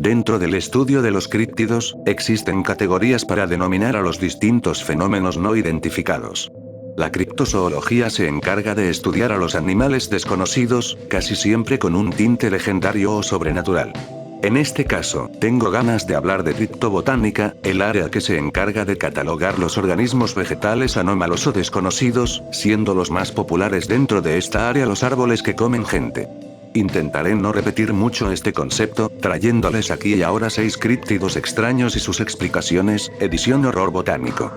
Dentro del estudio de los críptidos, existen categorías para denominar a los distintos fenómenos no identificados. La criptozoología se encarga de estudiar a los animales desconocidos, casi siempre con un tinte legendario o sobrenatural. En este caso, tengo ganas de hablar de criptobotánica, el área que se encarga de catalogar los organismos vegetales anómalos o desconocidos, siendo los más populares dentro de esta área los árboles que comen gente. Intentaré no repetir mucho este concepto, trayéndoles aquí y ahora 6 críptidos extraños y sus explicaciones, edición Horror Botánico.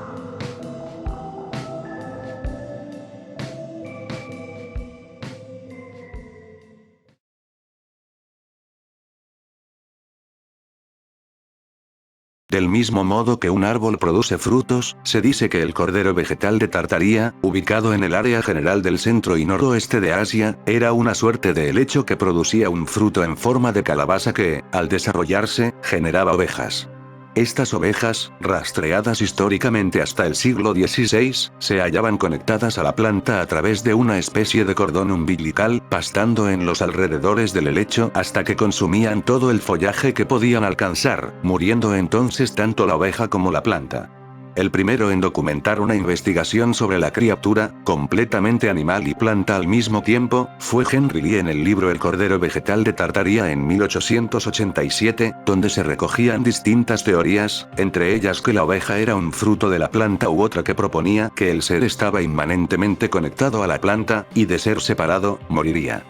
Del mismo modo que un árbol produce frutos, se dice que el cordero vegetal de Tartaría, ubicado en el área general del centro y noroeste de Asia, era una suerte de helecho que producía un fruto en forma de calabaza que, al desarrollarse, generaba ovejas. Estas ovejas, rastreadas históricamente hasta el siglo XVI, se hallaban conectadas a la planta a través de una especie de cordón umbilical, pastando en los alrededores del helecho hasta que consumían todo el follaje que podían alcanzar, muriendo entonces tanto la oveja como la planta. El primero en documentar una investigación sobre la criatura, completamente animal y planta al mismo tiempo, fue Henry Lee en el libro El cordero vegetal de Tartaría en 1887, donde se recogían distintas teorías, entre ellas que la oveja era un fruto de la planta u otra que proponía que el ser estaba inmanentemente conectado a la planta, y de ser separado, moriría.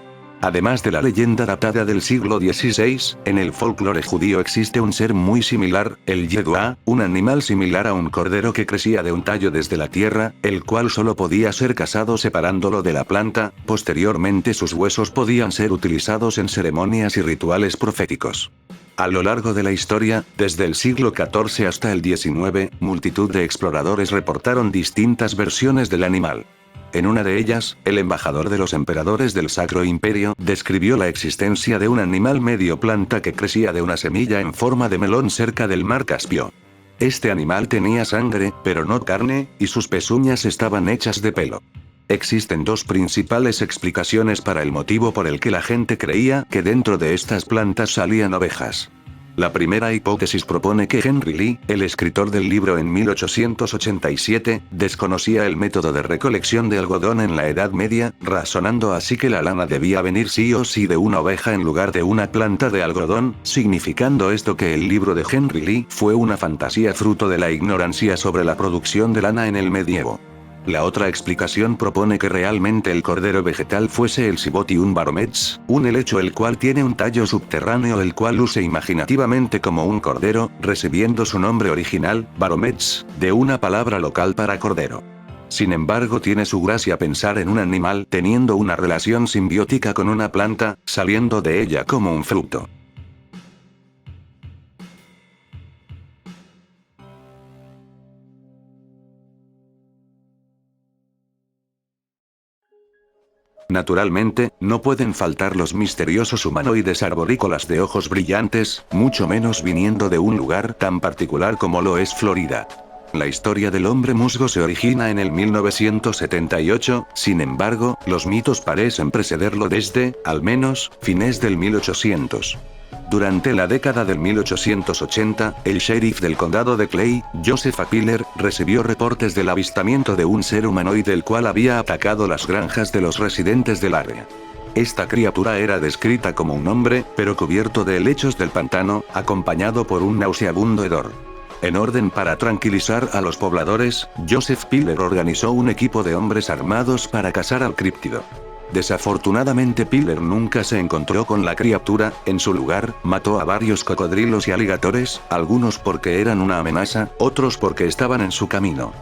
Además de la leyenda datada del siglo XVI, en el folclore judío existe un ser muy similar, el Yeduá, un animal similar a un cordero que crecía de un tallo desde la tierra, el cual solo podía ser cazado separándolo de la planta. Posteriormente sus huesos podían ser utilizados en ceremonias y rituales proféticos. A lo largo de la historia, desde el siglo XIV hasta el XIX, multitud de exploradores reportaron distintas versiones del animal. En una de ellas, el embajador de los emperadores del Sacro Imperio describió la existencia de un animal medio planta que crecía de una semilla en forma de melón cerca del mar Caspio. Este animal tenía sangre, pero no carne, y sus pezuñas estaban hechas de pelo. Existen 2 principales explicaciones para el motivo por el que la gente creía que dentro de estas plantas salían ovejas. La primera hipótesis propone que Henry Lee, el escritor del libro en 1887, desconocía el método de recolección de algodón en la Edad Media, razonando así que la lana debía venir sí o sí de una oveja en lugar de una planta de algodón, significando esto que el libro de Henry Lee fue una fantasía fruto de la ignorancia sobre la producción de lana en el medievo. La otra explicación propone que realmente el cordero vegetal fuese el Cibotium baromets, un helecho el cual tiene un tallo subterráneo el cual luce imaginativamente como un cordero, recibiendo su nombre original, baromets, de una palabra local para cordero. Sin embargo, tiene su gracia pensar en un animal teniendo una relación simbiótica con una planta, saliendo de ella como un fruto. Naturalmente, no pueden faltar los misteriosos humanoides arborícolas de ojos brillantes, mucho menos viniendo de un lugar tan particular como lo es Florida. La historia del hombre musgo se origina en el 1978, sin embargo, los mitos parecen precederlo desde, al menos, fines del 1800. Durante la década del 1880, el sheriff del condado de Clay, Joseph A. Piller, recibió reportes del avistamiento de un ser humanoide el cual había atacado las granjas de los residentes del área. Esta criatura era descrita como un hombre, pero cubierto de helechos del pantano, acompañado por un nauseabundo hedor. En orden para tranquilizar a los pobladores, Joseph Piller organizó un equipo de hombres armados para cazar al críptido. Desafortunadamente Piller nunca se encontró con la criatura, en su lugar, mató a varios cocodrilos y aligatores, algunos porque eran una amenaza, otros porque estaban en su camino.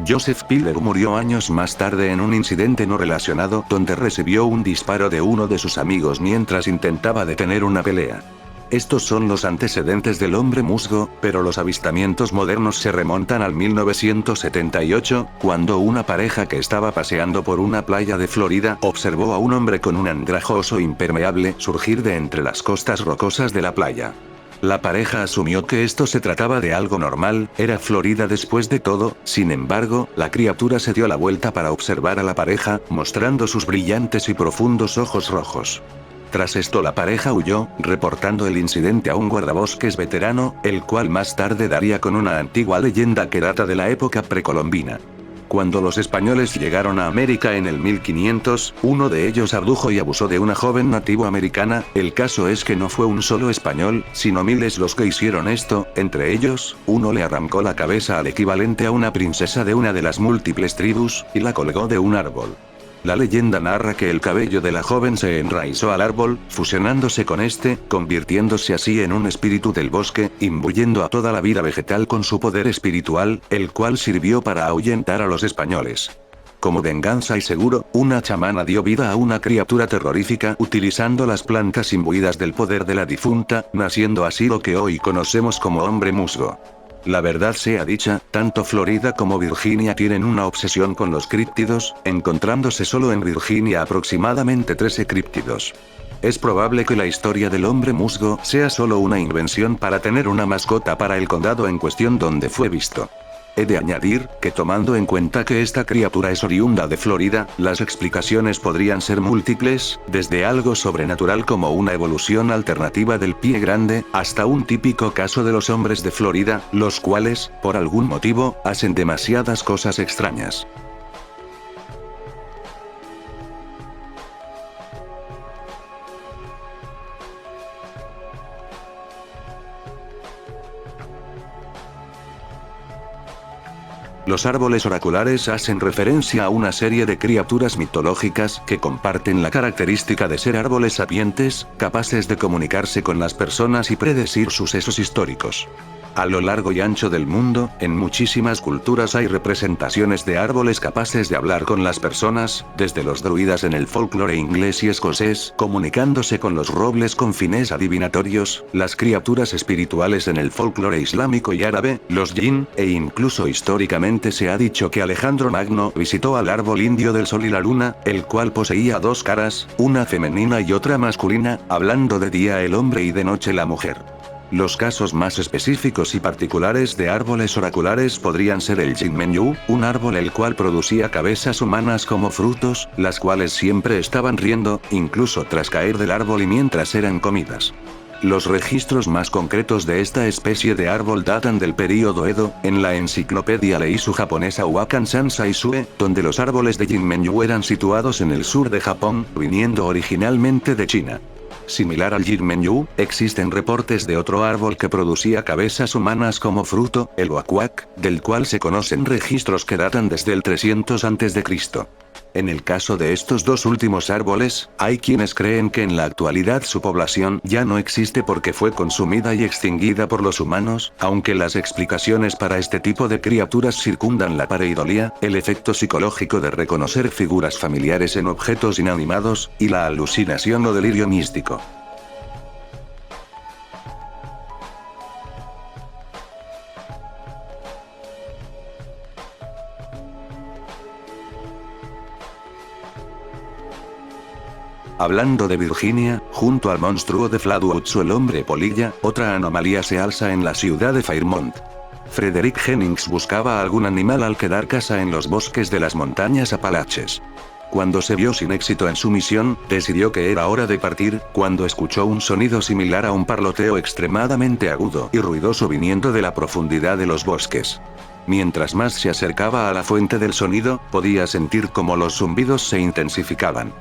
Joseph Piller murió años más tarde en un incidente no relacionado donde recibió un disparo de uno de sus amigos mientras intentaba detener una pelea. Estos son los antecedentes del hombre musgo, pero los avistamientos modernos se remontan al 1978, cuando una pareja que estaba paseando por una playa de Florida observó a un hombre con un andrajoso impermeable surgir de entre las costas rocosas de la playa. La pareja asumió que esto se trataba de algo normal, era Florida después de todo. Sin embargo, la criatura se dio la vuelta para observar a la pareja, mostrando sus brillantes y profundos ojos rojos. Tras esto la pareja huyó, reportando el incidente a un guardabosques veterano, el cual más tarde daría con una antigua leyenda que data de la época precolombina. Cuando los españoles llegaron a América en el 1500, uno de ellos abdujo y abusó de una joven nativo americana. El caso es que no fue un solo español, sino miles los que hicieron esto. Entre ellos, uno le arrancó la cabeza al equivalente a una princesa de una de las múltiples tribus, y la colgó de un árbol. La leyenda narra que el cabello de la joven se enraizó al árbol, fusionándose con este, convirtiéndose así en un espíritu del bosque, imbuyendo a toda la vida vegetal con su poder espiritual, el cual sirvió para ahuyentar a los españoles. Como venganza y seguro, una chamana dio vida a una criatura terrorífica utilizando las plantas imbuidas del poder de la difunta, naciendo así lo que hoy conocemos como hombre musgo. La verdad sea dicha, tanto Florida como Virginia tienen una obsesión con los críptidos, encontrándose solo en Virginia aproximadamente 13 críptidos. Es probable que la historia del hombre musgo sea solo una invención para tener una mascota para el condado en cuestión donde fue visto. He de añadir, que tomando en cuenta que esta criatura es oriunda de Florida, las explicaciones podrían ser múltiples, desde algo sobrenatural como una evolución alternativa del pie grande, hasta un típico caso de los hombres de Florida, los cuales, por algún motivo, hacen demasiadas cosas extrañas. Los árboles oraculares hacen referencia a una serie de criaturas mitológicas que comparten la característica de ser árboles sapientes, capaces de comunicarse con las personas y predecir sucesos históricos. A lo largo y ancho del mundo, en muchísimas culturas hay representaciones de árboles capaces de hablar con las personas, desde los druidas en el folclore inglés y escocés, comunicándose con los robles con fines adivinatorios, las criaturas espirituales en el folclore islámico y árabe, los jinn, e incluso históricamente se ha dicho que Alejandro Magno visitó al árbol indio del sol y la luna, el cual poseía dos caras, una femenina y otra masculina, hablando de día el hombre y de noche la mujer. Los casos más específicos y particulares de árboles oraculares podrían ser el Jinmenyu, un árbol el cual producía cabezas humanas como frutos, las cuales siempre estaban riendo, incluso tras caer del árbol y mientras eran comidas. Los registros más concretos de esta especie de árbol datan del período Edo. En la enciclopedia Leisu japonesa Wakan Sansai Sue, donde los árboles de Jinmenyu eran situados en el sur de Japón, viniendo originalmente de China. Similar al Jinmenyu, existen reportes de otro árbol que producía cabezas humanas como fruto, el Wakwak, del cual se conocen registros que datan desde el 300 a.C. En el caso de estos dos últimos árboles, hay quienes creen que en la actualidad su población ya no existe porque fue consumida y extinguida por los humanos, aunque las explicaciones para este tipo de criaturas circundan la pareidolia, el efecto psicológico de reconocer figuras familiares en objetos inanimados, y la alucinación o delirio místico. Hablando de Virginia, junto al monstruo de Flatwoods el hombre polilla, otra anomalía se alza en la ciudad de Fairmont. Frederick Jennings buscaba algún animal al quedar casa en los bosques de las montañas Apalaches. Cuando se vio sin éxito en su misión, decidió que era hora de partir, cuando escuchó un sonido similar a un parloteo extremadamente agudo y ruidoso viniendo de la profundidad de los bosques. Mientras más se acercaba a la fuente del sonido, podía sentir cómo los zumbidos se intensificaban.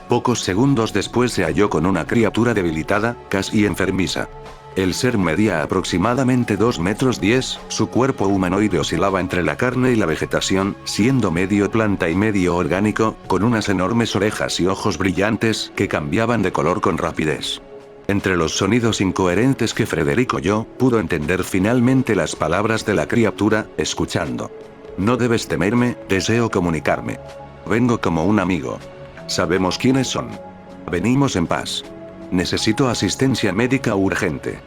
Pocos segundos después se halló con una criatura debilitada, casi enfermiza. El ser medía aproximadamente 2 metros 10, su cuerpo humanoide oscilaba entre la carne y la vegetación, siendo medio planta y medio orgánico, con unas enormes orejas y ojos brillantes que cambiaban de color con rapidez. Entre los sonidos incoherentes que Frederick oyó, pudo entender finalmente las palabras de la criatura, escuchando. No debes temerme, deseo comunicarme. Vengo como un amigo. Sabemos quiénes son. Venimos en paz. Necesito asistencia médica urgente.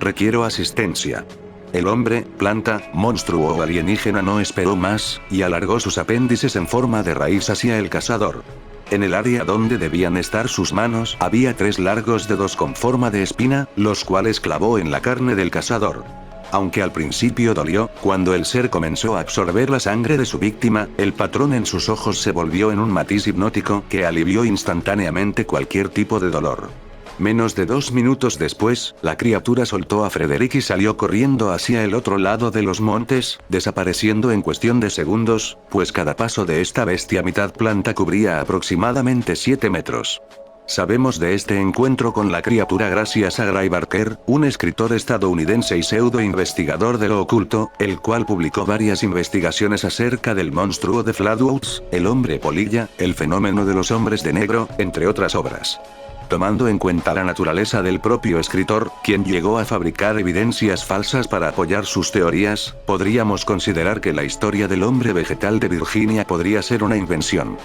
Requiero asistencia. El hombre, planta, monstruo o alienígena no esperó más, y alargó sus apéndices en forma de raíz hacia el cazador. En el área donde debían estar sus manos había 3 largos dedos con forma de espina, los cuales clavó en la carne del cazador. Aunque al principio dolió, cuando el ser comenzó a absorber la sangre de su víctima, el patrón en sus ojos se volvió en un matiz hipnótico que alivió instantáneamente cualquier tipo de dolor. Menos de 2 minutos después, la criatura soltó a Frederick y salió corriendo hacia el otro lado de los montes, desapareciendo en cuestión de segundos, pues cada paso de esta bestia mitad planta cubría aproximadamente 7 metros. Sabemos de este encuentro con la criatura gracias a Gray Barker, un escritor estadounidense y pseudo-investigador de lo oculto, el cual publicó varias investigaciones acerca del monstruo de Flatwoods, el hombre polilla, el fenómeno de los hombres de negro, entre otras obras. Tomando en cuenta la naturaleza del propio escritor, quien llegó a fabricar evidencias falsas para apoyar sus teorías, podríamos considerar que la historia del hombre vegetal de Virginia podría ser una invención.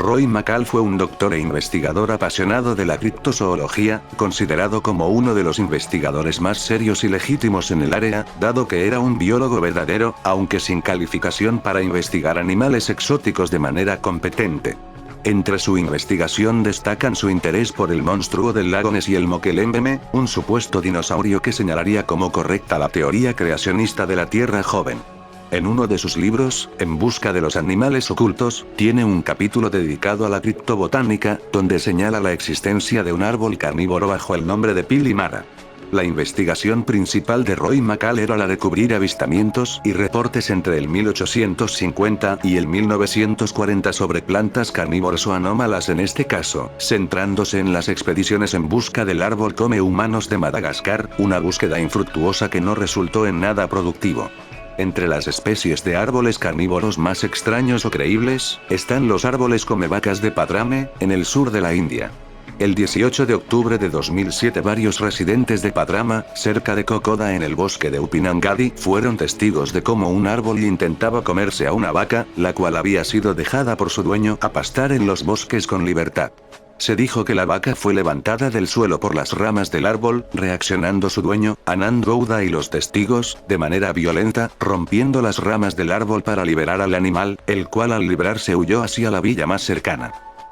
Roy McCall fue un doctor e investigador apasionado de la criptozoología, considerado como uno de los investigadores más serios y legítimos en el área, dado que era un biólogo verdadero, aunque sin calificación para investigar animales exóticos de manera competente. Entre su investigación destacan su interés por el monstruo del lago Ness y el Mokelembeme, un supuesto dinosaurio que señalaría como correcta la teoría creacionista de la Tierra joven. En uno de sus libros, En busca de los animales ocultos, tiene un capítulo dedicado a la criptobotánica, donde señala la existencia de un árbol carnívoro bajo el nombre de Pilimara. La investigación principal de Roy McCall era la de cubrir avistamientos y reportes entre el 1850 y el 1940 sobre plantas carnívoras o anómalas, en este caso, centrándose en las expediciones en busca del árbol come humanos de Madagascar, una búsqueda infructuosa que no resultó en nada productivo. Entre las especies de árboles carnívoros más extraños o creíbles, están los árboles come vacas de Padrame, en el sur de la India. El 18 de octubre de 2007 varios residentes de Padrama, cerca de Kokoda en el bosque de Upinangadi, fueron testigos de cómo un árbol intentaba comerse a una vaca, la cual había sido dejada por su dueño a pastar en los bosques con libertad. Se dijo que la vaca fue levantada del suelo por las ramas del árbol, reaccionando su dueño, Anand Gouda y los testigos, de manera violenta, rompiendo las ramas del árbol para liberar al animal, el cual al librarse huyó hacia la villa más cercana.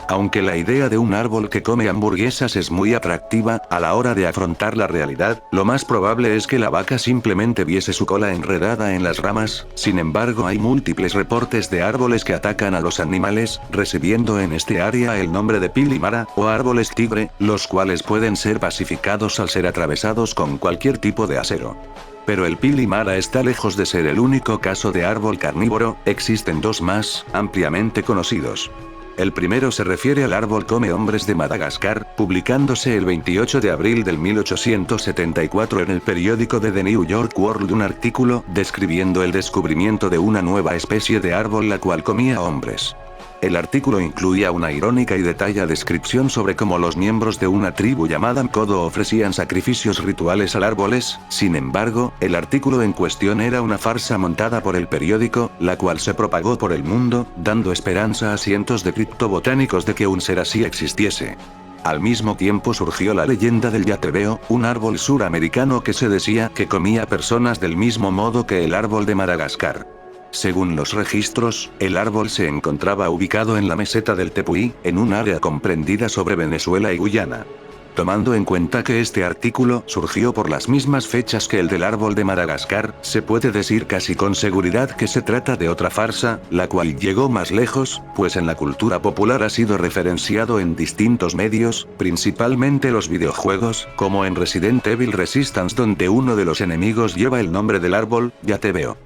Aunque la idea de un árbol que come hamburguesas es muy atractiva, a la hora de afrontar la realidad, lo más probable es que la vaca simplemente viese su cola enredada en las ramas. Sin embargo, hay múltiples reportes de árboles que atacan a los animales, recibiendo en este área el nombre de Pilimara, o árboles tigre, los cuales pueden ser pacificados al ser atravesados con cualquier tipo de acero. Pero el Pilimara está lejos de ser el único caso de árbol carnívoro, existen dos más, ampliamente conocidos. El primero se refiere al árbol come hombres de Madagascar, publicándose el 28 de abril del 1874 en el periódico de The New York World un artículo describiendo el descubrimiento de una nueva especie de árbol la cual comía hombres. El artículo incluía una irónica y detallada descripción sobre cómo los miembros de una tribu llamada Mkodo ofrecían sacrificios rituales a árboles. Sin embargo, el artículo en cuestión era una farsa montada por el periódico, la cual se propagó por el mundo, dando esperanza a cientos de criptobotánicos de que un ser así existiese. Al mismo tiempo surgió la leyenda del yatebeo, un árbol suramericano que se decía que comía personas del mismo modo que el árbol de Madagascar. Según los registros, el árbol se encontraba ubicado en la meseta del Tepuy, en un área comprendida sobre Venezuela y Guyana. Tomando en cuenta que este artículo surgió por las mismas fechas que el del árbol de Madagascar, se puede decir casi con seguridad que se trata de otra farsa, la cual llegó más lejos, pues en la cultura popular ha sido referenciado en distintos medios, principalmente los videojuegos, como en Resident Evil Resistance, donde uno de los enemigos lleva el nombre del árbol, yatebeo.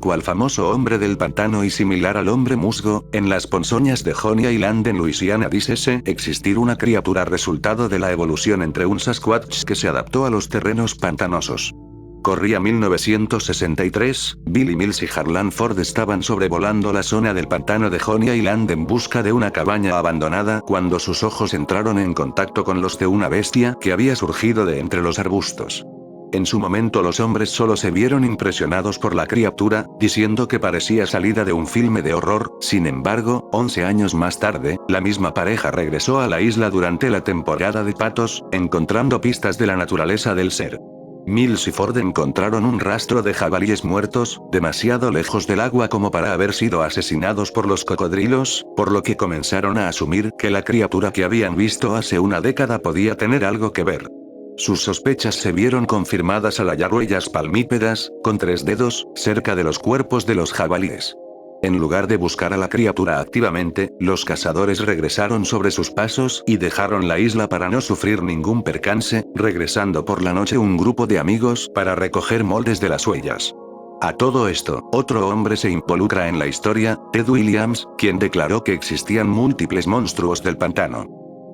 Cual famoso hombre del pantano y similar al hombre musgo, en las ponzoñas de Honey Island en Luisiana dícese existir una criatura resultado de la evolución entre un Sasquatch que se adaptó a los terrenos pantanosos. Corría 1963, Billy Mills y Harlan Ford estaban sobrevolando la zona del pantano de Honey Island en busca de una cabaña abandonada cuando sus ojos entraron en contacto con los de una bestia que había surgido de entre los arbustos. En su momento los hombres solo se vieron impresionados por la criatura, diciendo que parecía salida de un filme de horror. Sin embargo, 11 años más tarde, la misma pareja regresó a la isla durante la temporada de patos, encontrando pistas de la naturaleza del ser. Mills y Ford encontraron un rastro de jabalíes muertos, demasiado lejos del agua como para haber sido asesinados por los cocodrilos, por lo que comenzaron a asumir que la criatura que habían visto hace una década podía tener algo que ver. Sus sospechas se vieron confirmadas al hallar huellas palmípedas, con 3 dedos, cerca de los cuerpos de los jabalíes. En lugar de buscar a la criatura activamente, los cazadores regresaron sobre sus pasos y dejaron la isla para no sufrir ningún percance, regresando por la noche un grupo de amigos para recoger moldes de las huellas. A todo esto, otro hombre se involucra en la historia, Ted Williams, quien declaró que existían múltiples monstruos del pantano.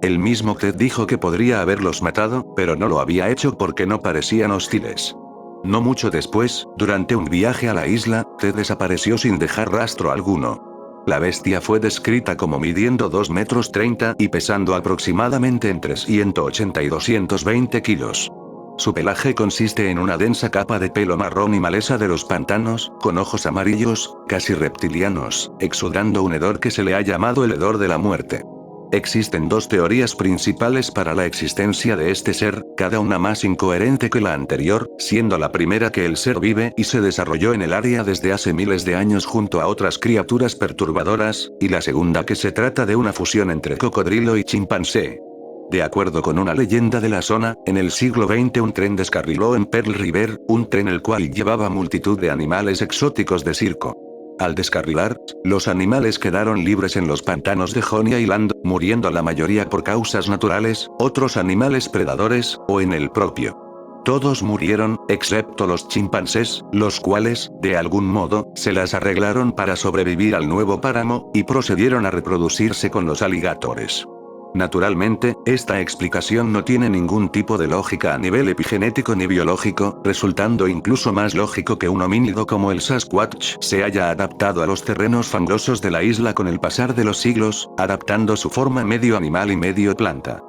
El mismo Ted dijo que podría haberlos matado, pero no lo había hecho porque no parecían hostiles. No mucho después, durante un viaje a la isla, Ted desapareció sin dejar rastro alguno. La bestia fue descrita como midiendo 2,30 metros y pesando aproximadamente entre 180 y 220 kilos. Su pelaje consiste en una densa capa de pelo marrón y maleza de los pantanos, con ojos amarillos, casi reptilianos, exudando un hedor que se le ha llamado el hedor de la muerte. Existen 2 teorías principales para la existencia de este ser, cada una más incoherente que la anterior, siendo la primera que el ser vive y se desarrolló en el área desde hace miles de años junto a otras criaturas perturbadoras, y la segunda que se trata de una fusión entre cocodrilo y chimpancé. De acuerdo con una leyenda de la zona, en el siglo XX un tren descarriló en Pearl River, un tren el cual llevaba multitud de animales exóticos de circo. Al descarrilar, los animales quedaron libres en los pantanos de Honey Island, muriendo la mayoría por causas naturales, otros animales predadores, o en el propio. Todos murieron, excepto los chimpancés, los cuales, de algún modo, se las arreglaron para sobrevivir al nuevo páramo, y procedieron a reproducirse con los aligatores. Naturalmente, esta explicación no tiene ningún tipo de lógica a nivel epigenético ni biológico, resultando incluso más lógico que un homínido como el Sasquatch se haya adaptado a los terrenos fangosos de la isla con el pasar de los siglos, adaptando su forma medio animal y medio planta.